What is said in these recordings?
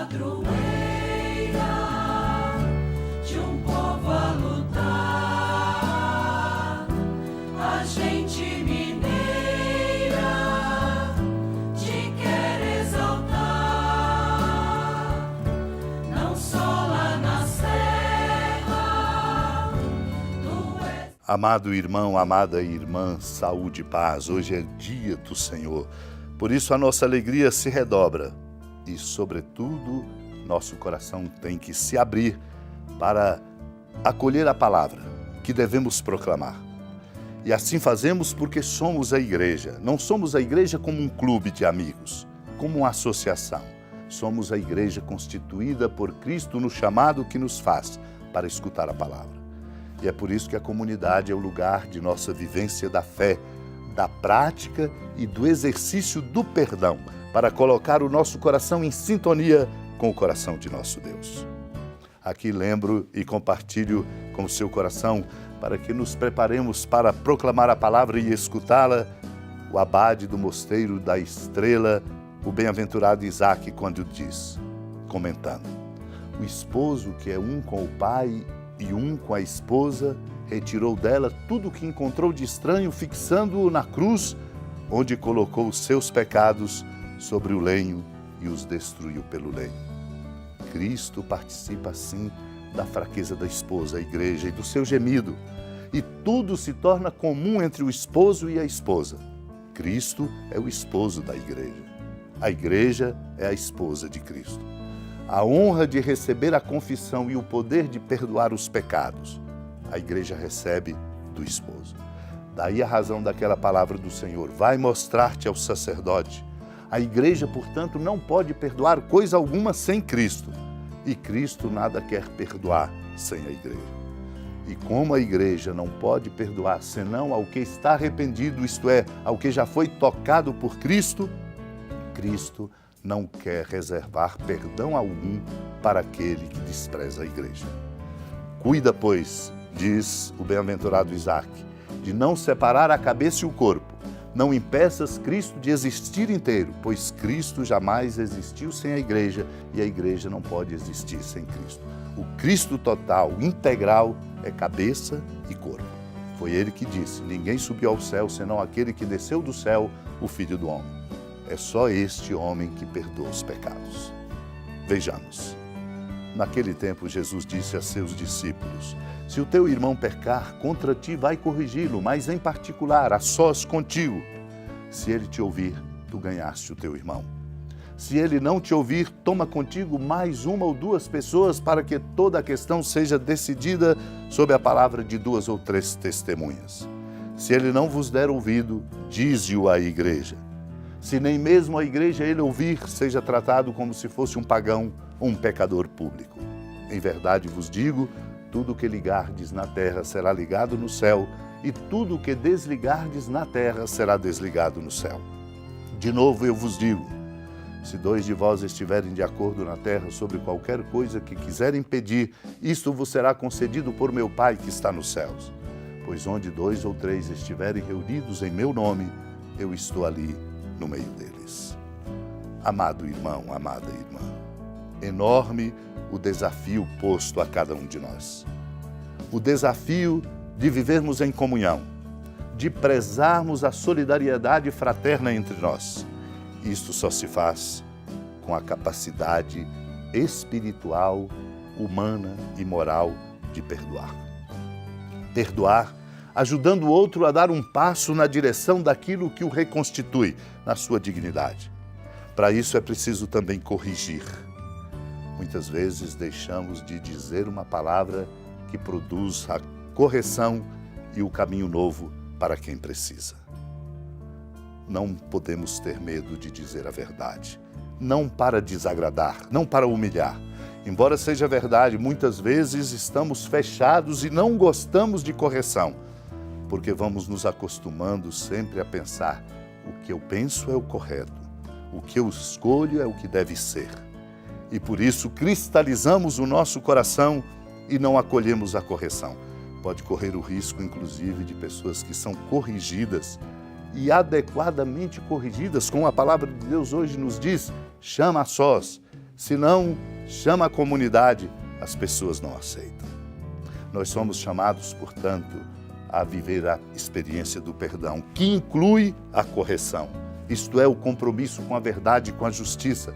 padroeira de um povo a lutar, a gente mineira te quer exaltar, não só lá na serra, tu és... Amado irmão, amada irmã, saúde e paz, hoje é dia do Senhor. Por isso a nossa alegria se redobra e, sobretudo, nosso coração tem que se abrir para acolher a palavra que devemos proclamar. E assim fazemos porque somos a igreja. Não somos a igreja como um clube de amigos, como uma associação. Somos a igreja constituída por Cristo no chamado que nos faz para escutar a palavra. E é por isso que a comunidade é o lugar de nossa vivência da fé, da prática e do exercício do perdão, para colocar o nosso coração em sintonia com o coração de nosso Deus. Aqui lembro e compartilho com o seu coração, para que nos preparemos para proclamar a palavra e escutá-la, o abade do Mosteiro da Estrela, o bem-aventurado Isaac, quando diz, comentando: o esposo que é um com o pai e um com a esposa, retirou dela tudo o que encontrou de estranho, fixando-o na cruz, onde colocou os seus pecados sobre o lenho e os destruiu pelo lenho. Cristo participa assim da fraqueza da esposa, a igreja, e do seu gemido, e tudo se torna comum entre o esposo e a esposa. Cristo é o esposo da igreja. A igreja é a esposa de Cristo. A honra de receber a confissão e o poder de perdoar os pecados, a igreja recebe do esposo. Daí a razão daquela palavra do Senhor: vai mostrar-te ao sacerdote. A igreja, portanto, não pode perdoar coisa alguma sem Cristo. E Cristo nada quer perdoar sem a igreja. E como a igreja não pode perdoar senão ao que está arrependido, isto é, ao que já foi tocado por Cristo, Cristo não quer reservar perdão algum para aquele que despreza a igreja. Cuida, pois, diz o bem-aventurado Isaac, de não separar a cabeça e o corpo. Não impeças Cristo de existir inteiro, pois Cristo jamais existiu sem a igreja e a igreja não pode existir sem Cristo. O Cristo total, integral, é cabeça e corpo. Foi ele que disse: ninguém subiu ao céu senão aquele que desceu do céu, o Filho do Homem. É só este homem que perdoa os pecados. Vejamos. Naquele tempo, Jesus disse a seus discípulos: se o teu irmão pecar contra ti, vai corrigi-lo, mas em particular, a sós contigo. Se ele te ouvir, tu ganhaste o teu irmão. Se ele não te ouvir, toma contigo mais uma ou duas pessoas, para que toda a questão seja decidida sob a palavra de 2 ou 3 testemunhas. Se ele não vos der ouvido, dize-o à igreja. Se nem mesmo a igreja ele ouvir, seja tratado como se fosse um pagão ou um pecador público. Em verdade vos digo, tudo o que ligardes na terra será ligado no céu, e tudo o que desligardes na terra será desligado no céu. De novo eu vos digo, se 2 de vós estiverem de acordo na terra sobre qualquer coisa que quiserem pedir, isto vos será concedido por meu Pai que está nos céus. Pois onde 2 ou 3 estiverem reunidos em meu nome, eu estou ali no meio deles. Amado irmão, amada irmã, enorme o desafio posto a cada um de nós. O desafio de vivermos em comunhão, de prezarmos a solidariedade fraterna entre nós. Isto só se faz com a capacidade espiritual, humana e moral de perdoar. Perdoar ajudando o outro a dar um passo na direção daquilo que o reconstitui na sua dignidade. Para isso é preciso também corrigir. Muitas vezes deixamos de dizer uma palavra que produz a correção e o caminho novo para quem precisa. Não podemos ter medo de dizer a verdade, não para desagradar, não para humilhar. Embora seja verdade, muitas vezes estamos fechados e não gostamos de correção, porque vamos nos acostumando sempre a pensar: o que eu penso é o correto, o que eu escolho é o que deve ser. E por isso cristalizamos o nosso coração e não acolhemos a correção. Pode correr o risco, inclusive, de pessoas que são corrigidas e adequadamente corrigidas, como a palavra de Deus hoje nos diz, chama a sós, Se não chama a comunidade, as pessoas não aceitam. Nós somos chamados, portanto, a viver a experiência do perdão, que inclui a correção. Isto é, o compromisso com a verdade e com a justiça,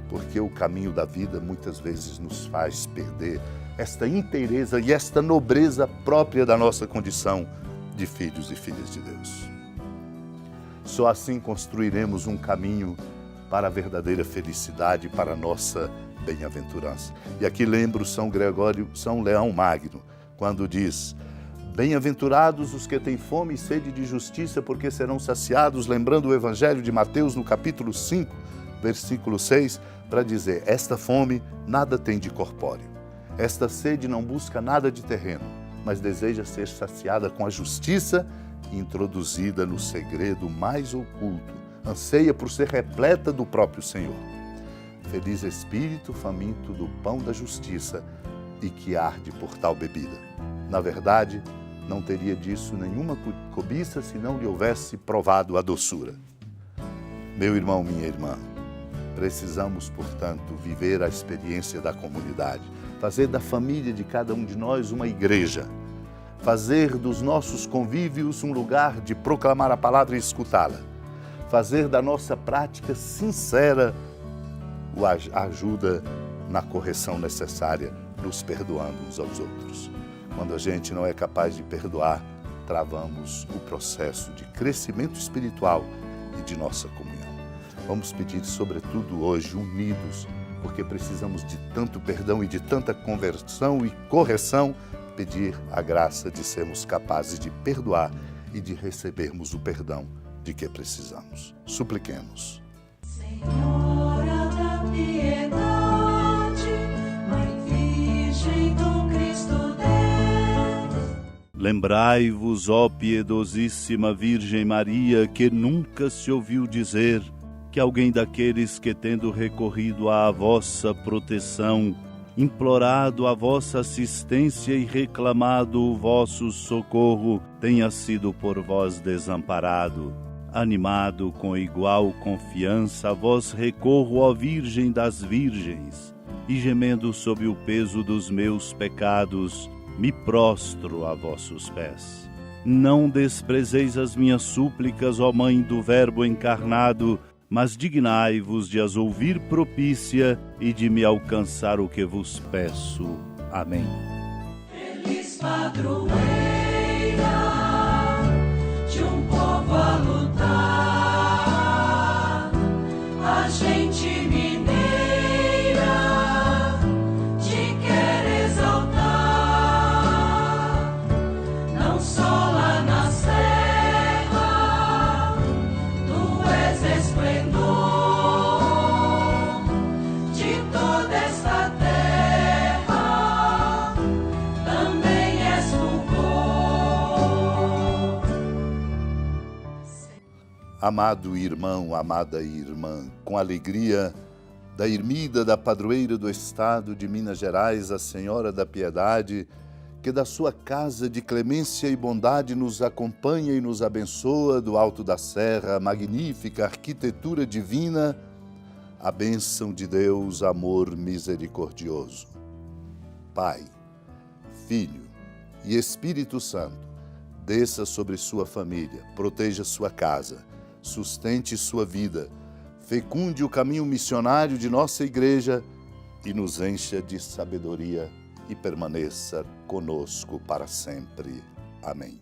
porque o caminho da vida muitas vezes nos faz perder esta inteireza e esta nobreza própria da nossa condição de filhos e filhas de Deus. Só assim construiremos um caminho para a verdadeira felicidade, para a nossa bem-aventurança. E aqui lembro São Leão Magno, quando diz: bem-aventurados os que têm fome e sede de justiça, porque serão saciados, lembrando o Evangelho de Mateus no capítulo 5, versículo 6, para dizer: esta fome nada tem de corpóreo, esta sede não busca nada de terreno, mas deseja ser saciada com a justiça introduzida no segredo mais oculto, anseia por ser repleta do próprio Senhor. Feliz espírito faminto do pão da justiça e que arde por tal bebida. Na verdade, não teria disso nenhuma cobiça se não lhe houvesse provado a doçura. Meu irmão, minha irmã, precisamos, portanto, viver a experiência da comunidade, fazer da família de cada um de nós uma igreja, fazer dos nossos convívios um lugar de proclamar a palavra e escutá-la, fazer da nossa prática sincera a ajuda na correção necessária, nos perdoando uns aos outros. Quando a gente não é capaz de perdoar, travamos o processo de crescimento espiritual e de nossa comunhão. Vamos pedir, sobretudo hoje, unidos, porque precisamos de tanto perdão e de tanta conversão e correção, pedir a graça de sermos capazes de perdoar e de recebermos o perdão de que precisamos. Supliquemos. Senhora da piedade, Mãe Virgem do Cristo Deus. Lembrai-vos, ó piedosíssima Virgem Maria, que nunca se ouviu dizer que alguém daqueles que, tendo recorrido à vossa proteção, implorado a vossa assistência e reclamado o vosso socorro, tenha sido por vós desamparado. Animado com igual confiança, a vós recorro, ó Virgem das Virgens, e gemendo sob o peso dos meus pecados, me prostro a vossos pés. Não desprezeis as minhas súplicas, ó Mãe do Verbo encarnado, mas dignai-vos de as ouvir propícia e de me alcançar o que vos peço. Amém. Feliz padroeira de um povo a lutar, a gente mineira te quer exaltar, não só lá na serra, tu és esplendor de toda esta terra, também és fulgor. Amado irmão, amada irmã, com alegria da ermida da padroeira do Estado de Minas Gerais, a Senhora da Piedade, que da sua casa de clemência e bondade nos acompanha e nos abençoa do alto da serra, a magnífica arquitetura divina, a bênção de Deus, amor misericordioso. Pai, Filho e Espírito Santo, desça sobre sua família, proteja sua casa, sustente sua vida, fecunde o caminho missionário de nossa igreja e nos encha de sabedoria e permaneça conosco para sempre. Amém.